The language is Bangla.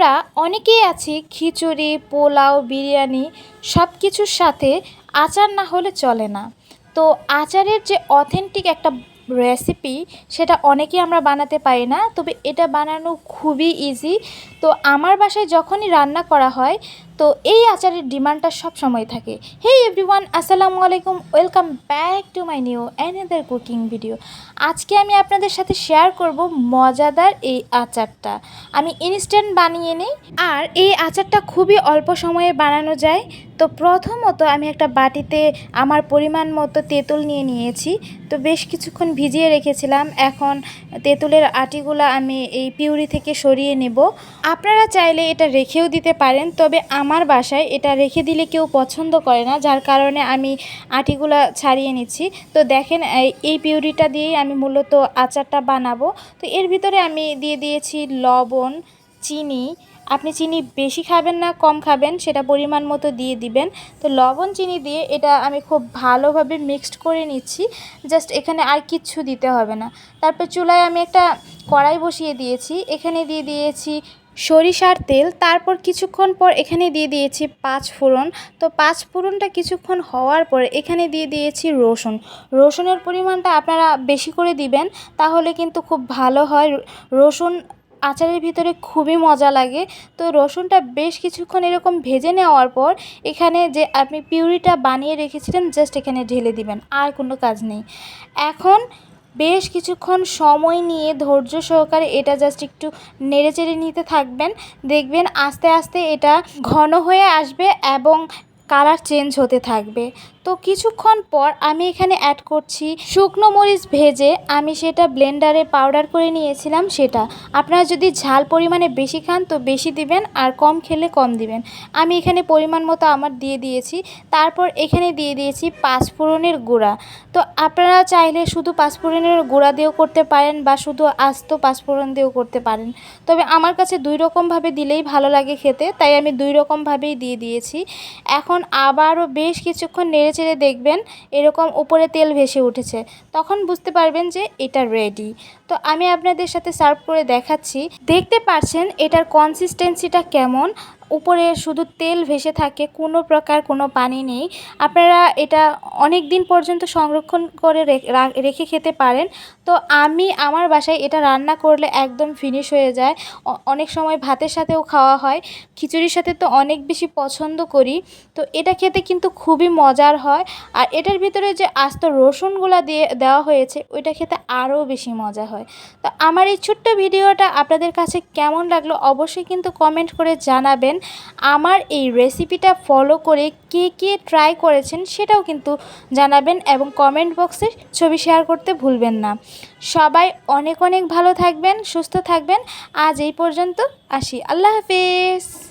আমরা অনেকেই আছি খিচুড়ি, পোলাও, বিরিয়ানি সব কিছুর সাথে আচার না হলে চলে না। তো আচারের যে অথেন্টিক একটা রেসিপি সেটা অনেকেই আমরা বানাতে পারি না, তবে এটা বানানো খুবই ইজি। তো আমার বাসায় যখনই রান্না করা হয় তো এই আচারের ডিমান্ডটা সব সময় থাকে। হে এভরিওয়ান, আসসালামু আলাইকুম, welcome back to my new another cooking video. আজকে আমি আপনাদের সাথে শেয়ার করব মজাদার এই আচারটা। আমি ইনস্ট্যান্ট বানিয়ে নিই, আর এই আচারটা খুবই অল্প সময়ে বানানো যায়। তো প্রথমত আমি একটা বাটিতে আমার পরিমাণ মতো তেঁতুল নিয়ে নিয়েছি। তো বেশ কিছুক্ষণ ভিজিয়ে রেখেছিলাম। এখন তেঁতুলের আটিগুলো আমি এই পিউরি থেকে সরিয়ে নেব। আপনারা চাইলে এটা রেখেও দিতে পারেন, তবে আমার বাসায় এটা রেখে দিলে কেউ পছন্দ করে না, যার কারণে আমি আটিগুলো ছাড়িয়ে নিচ্ছি। তো দেখেন এই পিউরিটা দিয়েই আমি মূলত আচারটা বানাবো। তো এর ভিতরে আমি দিয়ে দিয়েছি লবণ, চিনি। আপনি চিনি বেশি খাবেন না কম খাবেন সেটা পরিমাণ মতো দিয়ে দিবেন। তো লবণ চিনি দিয়ে এটা আমি খুব ভালোভাবে মিক্সড করে নিচ্ছি। জাস্ট এখানে আর কিচ্ছু দিতে হবে না। তারপর চুলায় আমি একটা কড়াই বসিয়ে দিয়েছি, এখানে দিয়ে দিয়েছি সরিষার তেল। তারপর কিছুক্ষণ পর এখানে দিয়ে দিয়েছি 5 ফোড়ন। তো 5 ফোড়নটা কিছুক্ষণ হওয়ার পরে এখানে দিয়ে দিয়েছি রসুন। রসুনের পরিমাণটা আপনারা বেশি করে দিবেন, তাহলে কিন্তু খুব ভালো হয়। রসুন আচারের ভিতরে খুবই মজা লাগে। তো রসুনটা বেশ কিছুক্ষণ এরকম ভেজে নেওয়ার পর এখানে যে আপনি পিউরিটা বানিয়ে রেখেছিলেন জাস্ট এখানে ঢেলে দিবেন, আর কোনো কাজ নেই। এখন বেশ কিছুক্ষণ সময় নিয়ে ধৈর্য সহকারে এটা জাস্ট একটু নেড়েচেড়ে নিতে থাকবেন। দেখবেন আস্তে আস্তে এটা ঘন হয়ে আসবে এবং কালার চেঞ্জ হতে থাকবে। তো কিছুক্ষণ পর আমি এখানে অ্যাড করছি শুকনো মরিচ ভেজে আমি সেটা ব্লেন্ডারে পাউডার করে নিয়েছিলাম সেটা। আপনারা যদি ঝাল পরিমাণে বেশি খান তো বেশি দিবেন, আর কম খেলে কম দিবেন। আমি এখানে পরিমাণ মতো আমার দিয়ে দিয়েছি। তারপর এখানে দিয়ে দিয়েছি 5 ফোড়নের গুঁড়া। তো আপনারা চাইলে শুধু 5 ফোড়নের গুঁড়া দিয়েও করতে পারেন বা শুধু আস্ত 5 ফোড়ন দিয়েও করতে পারেন। তবে আমার কাছে দুই রকমভাবে দিলেই ভালো লাগে খেতে, তাই আমি দুই রকমভাবেই দিয়ে দিয়েছি। এখন আবারও বেশ কিছুক্ষণ নেড়েচেড়ে দেখবেন এরকম উপরে তেল ভেসে উঠেছে, তখন বুঝতে পারবেন যে এটা রেডি। তো আমি আপনাদের সাথে সার্ভ করে দেখাচ্ছি। দেখতে পাচ্ছেন এটার কনসিস্টেন্সিটা কেমন। উপরে শুধু তেল ভেসে থাকে, কোনো প্রকার কোনো পানি নেই। আপনারা এটা অনেক দিন পর্যন্ত সংরক্ষণ করে রেখে খেতে পারেন। তো আমি আমার বাসায় এটা রান্না করলে একদম ফিনিশ হয়ে যায়। অনেক সময় ভাতের সাথেও খাওয়া হয়, খিচুড়ির সাথে তো অনেক বেশি পছন্দ করি। তো এটা খেতে কিন্তু খুবই মজার হয়, আর এটার ভিতরে যে আস্ত রসুনগুলা দেওয়া হয়েছে ওইটা খেতে আরও বেশি মজা হয়। তো আমার এই ছোট্ট ভিডিওটা আপনাদের কাছে কেমন লাগলো অবশ্যই কিন্তু কমেন্ট করে জানাবেন। আমার এই রেসিপিটা ফলো করে কে কে ট্রাই করেছেন সেটাও কিন্তু জানাবেন, এবং কমেন্ট বক্সে ছবি শেয়ার করতে ভুলবেন না। সবাই অনেক অনেক ভালো থাকবেন, সুস্থ থাকবেন। আজ এই পর্যন্ত, আসি। আল্লাহ হাফেজ।